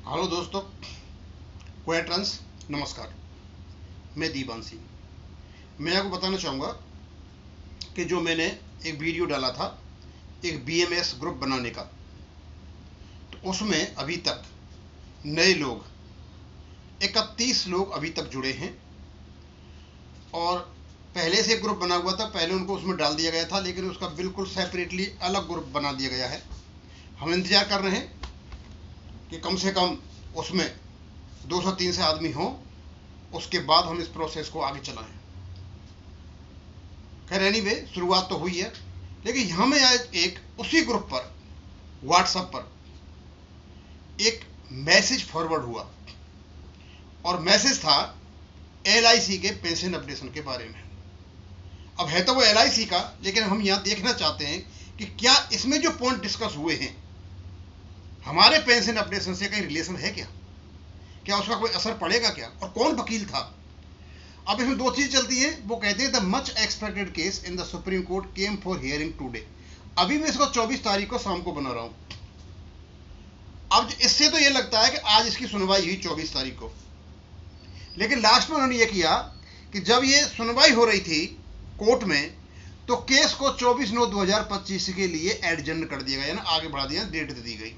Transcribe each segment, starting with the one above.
Hello दोस्तों, क्वेट्रंस नमस्कार। मैं दीवान सिंह। मैं आपको बताना चाहूँगा कि जो मैंने एक वीडियो डाला था एक बीएमएस ग्रुप बनाने का, तो उसमें अभी तक नए लोग 31 लोग अभी तक जुड़े हैं। और पहले से ग्रुप बना हुआ था, पहले उनको उसमें डाल दिया गया था, लेकिन उसका बिल्कुल सेपरेटली अलग ग्रुप बना दिया गया है। हम इंतज़ार कर रहे हैं कि कम से कम उसमें 203 से आदमी हों, उसके बाद हम इस प्रोसेस को आगे चलाएं। खैर एनीवे, शुरुआत तो हुई है, लेकिन यहाँ में आज एक उसी ग्रुप पर व्हाट्सएप पर एक मैसेज फॉरवर्ड हुआ, और मैसेज था LIC के पेंशन अपडेशन के बारे में। अब है तो वो LIC का, लेकिन हम यहाँ देखना चाहते हैं कि क्या इसमें जो पॉइंट डिस्कस हुए हैं हमारे पेंशन अपडेशन से कहीं रिलेशन है क्या उसका कोई असर पड़ेगा क्या, और कौन वकील था। अब इसमें दो चीज चलती है। वो कहते हैं the much expected case in the supreme court came for hearing today. अभी मैं इसको 24 तारीख को शाम को बना रहा हूं। अब इससे तो ये लगता है कि आज इसकी सुनवाई हुई 24 तारीख को, लेकिन लास्ट में उन्होंने ये किया कि जब ये सुनवाई हो रही थी कोर्ट में, तो केस को 24/9/2025 के लिए एडजर्न कर दिया गया, ना आगे बढ़ा दिया, डेट दे दी गई।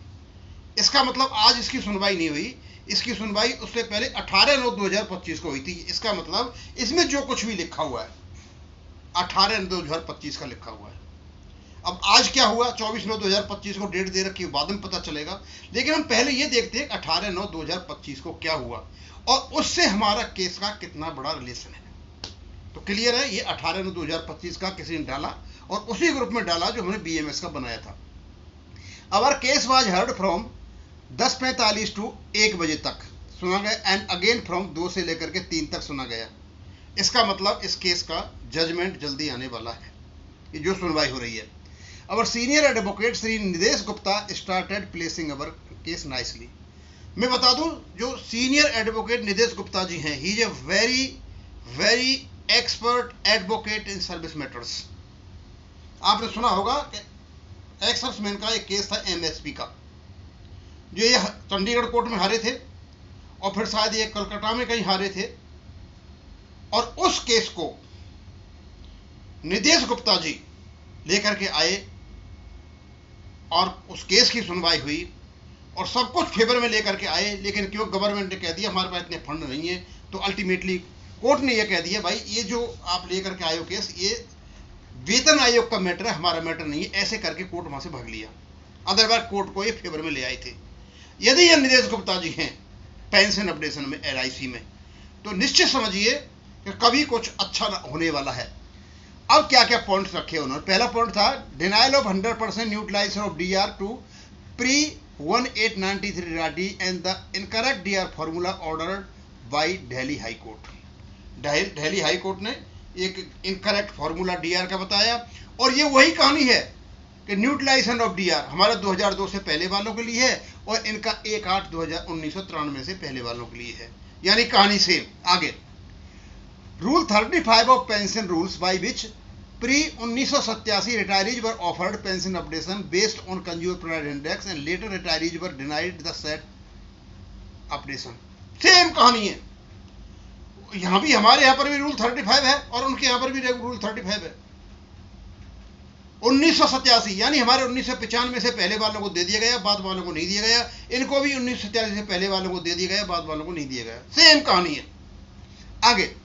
इसका मतलब आज इसकी सुनवाई नहीं हुई, इसकी सुनवाई उससे पहले 18/9/2025 को हुई थी। इसका मतलब इसमें जो कुछ भी लिखा हुआ है 18/9/2025 का लिखा हुआ है। अब आज क्या हुआ, 24/9/2025 को डेट दे रखी है, बाद में पता चलेगा। लेकिन हम पहले ये देखते हैं 18/9/2025 को क्या हुआ और उससे हमारा केस का कितना बड़ा रिलेशन है। तो क्लियर है, ये 18/9/2025 का किसी ने डाला और उसी ग्रुप में डाला जो हमने BMS का बनाया था। Our case was heard from 10:45 to 1 बजे तक सुना गया, एंड अगेन फ्रॉम 2 से लेकर के 3 तक सुना गया। इसका मतलब इस केस का जजमेंट जल्दी आने वाला है, ये जो सुनवाई हो रही है। अवर सीनियर एडवोकेट श्री निदेश गुप्ता स्टार्टेड प्लेसिंग अवर केस नाइसली। मैं बता दूं, जो सीनियर एडवोकेट निदेश गुप्ता जी हैं, he is a very very expert advocate in service matters. आपने सुना होगा कि एक्स सर्विसमैन का एक केस था MSP का, जो ये चंडीगढ़ कोर्ट में हारे थे और फिर शायद ये कलकत्ता में कहीं हारे थे, और उस केस को निदेश गुप्ता जी लेकर के आए और उस केस की सुनवाई हुई और सब कुछ फेवर में लेकर के आए। लेकिन क्यों गवर्नमेंट ने कह दिया हमारे पास इतने फंड नहीं है, तो अल्टीमेटली कोर्ट ने यह कह दिया भाई ये जो आप लेकर के आए हो केस, ये वेतन आयोग का मैटर है, हमारा मैटर नहीं है। ऐसे करके कोर्ट वहां से भाग लिया, अदरवाइज कोर्ट को ये फेवर में ले आए थे। यदि ये निदेश गुप्ता जी हैं पेंशन अपडेशन में LIC में, तो निश्चित समझिए कि कभी कुछ अच्छा होने वाला है। अब क्या क्या पॉइंट्स रखे उन्होंने। पहला पॉइंट था denial of 100% utilization of DR to pre 1893 RD and the incorrect DR formula ordered by Delhi high court. Delhi high court ने एक इनकरेक्ट फॉर्मूला DR का बताया, और ये वही कहानी है कि न्यूट्रलाइजेशन ऑफ DR हमारे 2002 से पहले वालों के लिए है और इनका 1/8/1993 से पहले वालों के लिए है, यानी कहानी सेम। आगे rule 35 of pension rules by which pre 1987 retirees were offered pension updation based on consumer price index and later retirees were denied the set updation. Same कहानी है, यहां भी हमारे यहां पर भी रूल 35 है और उनके यहां पर भी रूल 35 है। 1987 यानी हमारे 1995 से पहले वालों को दे दिया गया, बाद वालों को नहीं दिया गया। इनको भी 1987 से पहले वालों को दे दिया गया, बाद वालों को नहीं दिया गया। सेम कहानी है। आगे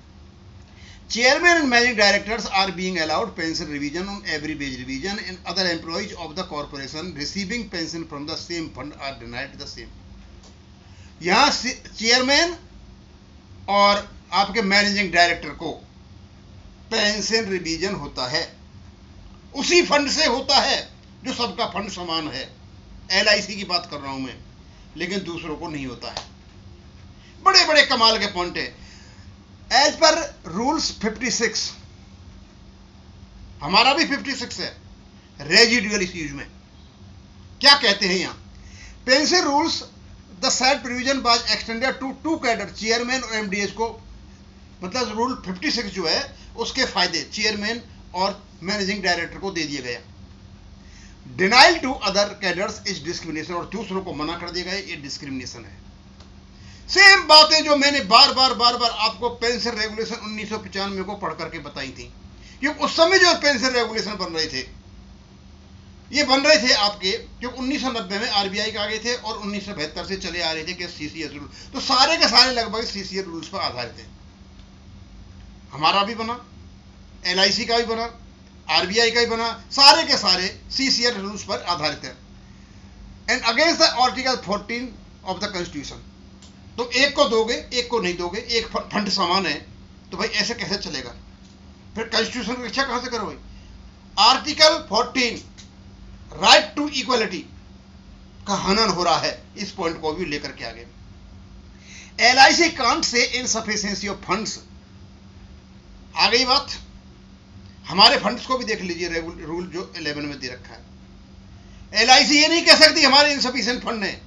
chairman and managing directors are being allowed pension revision on every wage revision and other employees of the corporation receiving pension from the same fund are denied the same. यहां चेयरमैन और आपके managing director को pension revision होता है, उसी fund से होता है जो सबका फंड समान है। LIC की बात कर रहा हूं मैं, लेकिन दूसरों को नहीं होता है। बड़े बड़े कमाल के पॉइंट है। एज पर रूल्स 56, हमारा भी 56 है रेजिडुअल इश्यूज में। क्या कहते हैं यहां, pension rules the said provision was extended to 2 cadre chairman और MDS को। मतलब रूल 56 जो है उसके फायदे चेयरमैन और मैनेजिंग डायरेक्टर को दे दिया गया। Denial to other cadres is discrimination, और दूसरों को मना कर दिया गया, ये डिस्क्रिमिनेशन है। सेम बातें जो मैंने बार बार आपको पेंशन रेगुलेशन 1995 को पढ़ करके बताई थी, क्योंकि उस समय जो पेंशन रेगुलेशन बन रहे थे, ये बन रहे थे आपके, क्योंकि 1990 में आरबीआई के आ गए थे और 1972 से चले आ रहे थे कि सीसीएस रूल, तो सारे के सारे लगभग सीसीएस रूल्स पर आधारित थे। हमारा भी बना, एलआईसी का भी बना, आरबीआई का भी बना, सारे के सारे सीसीएस रूल्स पर आधारित है। And against the article 14 of the constitution, तो एक को दोगे एक को नहीं दोगे, एक फंड समान है, तो भाई ऐसे कैसे चलेगा? फिर कॉन्स्टिट्यूशन की रक्षा कहां से करो भाई? आर्टिकल 14 राइट टू इक्वलिटी का हनन हो रहा है, इस पॉइंट को भी लेकर के आगे। LIC can't say insufficiency of funds, आ गई बात। हमारे फंड्स को भी देख लीजिए, रूल जो 11 में दे रखा है। एलआईसी ये नहीं कह सकती हमारे इनसफिशिएंट फंड है,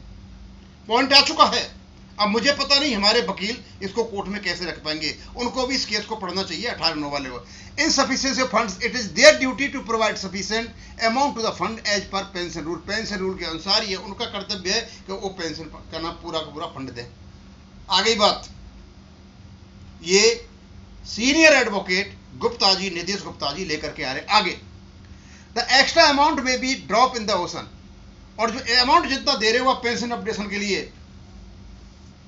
पॉइंट आ चुका है। अब मुझे पता नहीं हमारे वकील इसको कोर्ट में कैसे रख पाएंगे, उनको भी इस केस को पढ़ना चाहिए 18 वाले को। Insufficiency of funds, it is their duty to provide sufficient amount to the fund as per pension rule. Pension rule के अनुसार ये उनका कर्तव्य है कि वो पेंशन का ना पूरा का पूरा फंड दें। आ गई बात। ये सीनियर एडवोकेट गुप्ता जी, निदेश गुप्ता जी लेकर के आ रहे आगे। The extra amount may be drop in the ocean, और जो अमाउंट जितना दे रहे हो आप पेंशन अपडेशन के लिए,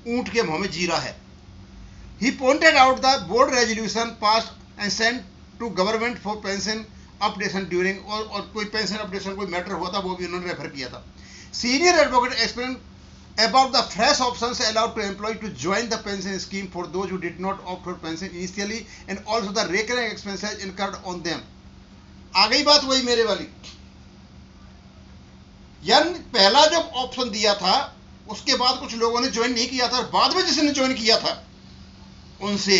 ऊंट के मुंह में जीरा है। He pointed out the board resolution pass and sent to government for pension updation during, और कोई पेंशन अपडेशन कोई मैटर हुआ था, वो भी उन्होंने रेफर किया था। Senior advocate explain about the fresh options allowed to employee to join the pension scheme for those who did not opt for pension initially and also the recurring expenses incurred on them। आ गई बात वही मेरे वाली। यानी पहला जब option दिया था उसके बाद कुछ लोगों ने ज्वाइन नहीं किया था, और बाद में जिसने ज्वाइन किया था उनसे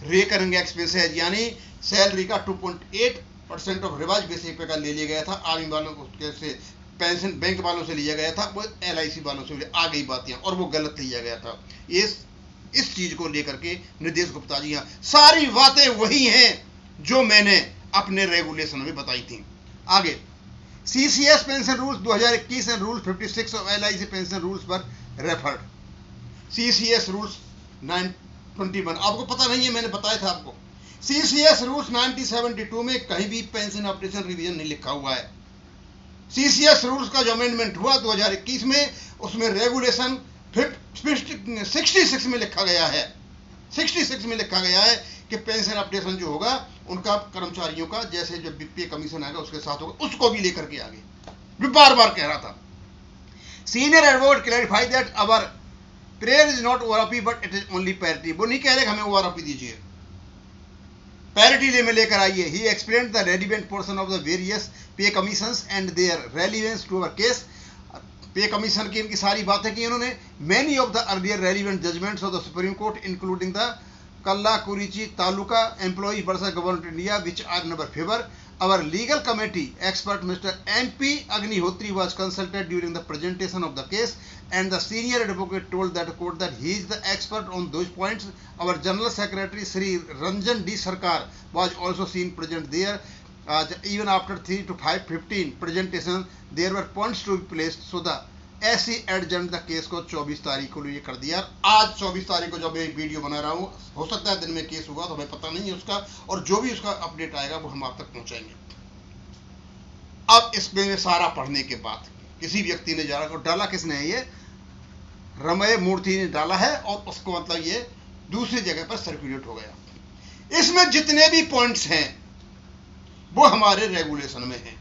रेकरिंग एक्सपेंसेस यानी सैलरी का 2.8% ऑफ रिवाइज बेसिक पे का ले लिया गया था। आर्मी वालों को से पेंशन बैंक वालों से लिया गया था, वो एलआईसी वालों से आ गई बात यहाँ, और वो गलत लिया गया था। इस चीज को लेकर के निर्देश गुप्ता जी यहाँ सारी बातें वही हैं जो मैंने अपने रेगुलेशन में बताई थी। आगे CCS pension rules 2021 and rule 56 of LIC pension rules पर रेफर्ड। सीसीएस रूल्स 921 आपको पता नहीं है, मैंने बताया था आपको। सीसीएस रूल्स 1972 में कहीं भी पेंशन अपडेशन रिवीजन नहीं लिखा हुआ है। सीसीएस रूल्स का जो अमेंडमेंट हुआ 2021 में, उसमें रेगुलेशन 66 में लिखा गया है, 66 में लिखा गया है कि पेंशन अपडेशन जो होगा उनका कर्मचारियों का जैसे जो पे कमीशन आएगा उसके साथ होगा, उसको भी लेकर के आगे मैं बार बार कह रहा था। Senior advocate clarify that our prayer is not ORP but it is only parity. वो नहीं कह रहे हमें ओआरपी दीजिए, पैरिटी में लेकर आइए। He explained the relevant portion of the various pay commissions and their relevance to our case. Pay commission की इनकी सारी बातें की उन्होंने। Many of the earlier relevant judgments of the supreme court including the Kallakurichi taluka employee versus government India which are in our favour. Our legal committee expert Mr. MP Agnihotri was consulted during the presentation of the case, and the senior advocate told that court that he is the expert on those points. Our General Secretary Sri Ranjan D. Sarkar was also seen present there. Even after 3 to 5:15 presentation, there were points to be placed. So the ऐसी एडजेंट the case को 24 तारीख को ये कर दिया। आज 24 तारीख को जब मैं वीडियो बना रहा हूँ, हो सकता है दिन में केस होगा तो हमें पता नहीं है उसका, और जो भी उसका अपडेट आएगा वो हम आप तक पहुंचाएंगे। अब इसमें सारा पढ़ने के बाद किसी व्यक्ति ने डाला, किसने है ये, रमय मूर्ति ने डाला है, और उसको मतलब ये दूसरी जगह पर सर्कुलेट हो गया। इसमें जितने भी पॉइंट्स हैं वो हमारे रेगुलेशन में हैं,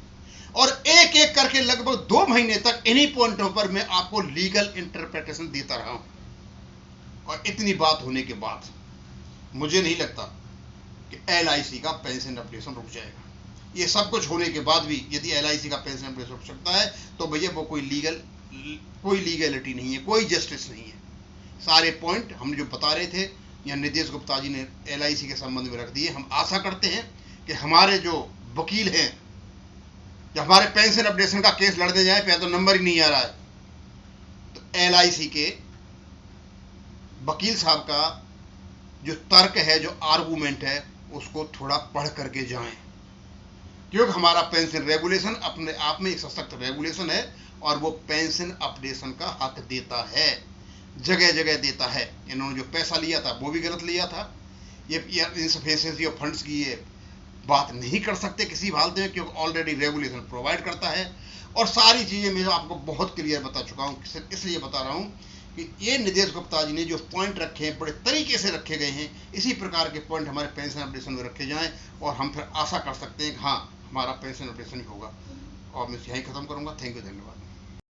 और एक एक करके लगभग 2 महीने तक इन्हीं पॉइंटों पर मैं आपको लीगल इंटरप्रिटेशन देता रहा हूं। और इतनी बात होने के बाद मुझे नहीं लगता कि एलआईसी का पेंशन अपडेशन रुक जाएगा। ये सब कुछ होने के बाद भी यदि एलआईसी का पेंशन अपडेशन रुक सकता है तो भैया वो कोई लीगलिटी नहीं है, कोई जस्टिस नहीं है। सारे पॉइंट हम जो बता रहे थे या निदेश गुप्ता जी ने एलआईसी के संबंध में रख दिए। हम आशा करते हैं कि हमारे जो वकील हैं, जब हमारे पेंशन अपडेशन का केस लड़ने जाए, पहले तो नंबर ही नहीं आ रहा है, तो एलआईसी के वकील साहब का जो तर्क है, जो आर्गूमेंट है, उसको थोड़ा पढ़ करके जाएं, क्योंकि हमारा पेंशन रेगुलेशन अपने आप में एक सशक्त रेगुलेशन है और वो पेंशन अपडेशन का हक देता है। जगह जगह देता है। इन्होंने जो पैसा लिया था वो भी गलत लिया था। ये इनसफिशिएंसी ऑफ फंड्स की ये बात नहीं कर सकते किसी हालत में, क्योंकि ऑलरेडी रेगुलेशन प्रोवाइड करता है। और सारी चीज़ें मैं आपको बहुत क्लियर बता चुका हूँ, इसलिए बता रहा हूँ कि ये निदेश गुप्ता जी ने जो पॉइंट रखे हैं बड़े तरीके से रखे गए हैं। इसी प्रकार के पॉइंट हमारे पेंशन अपडेशन में रखे जाएं और हम फिर आशा कर सकते हैं कि हाँ, हमारा पेंशन अपडेशन होगा। और मैं यहीं ख़त्म करूँगा। थैंक यू, धन्यवाद।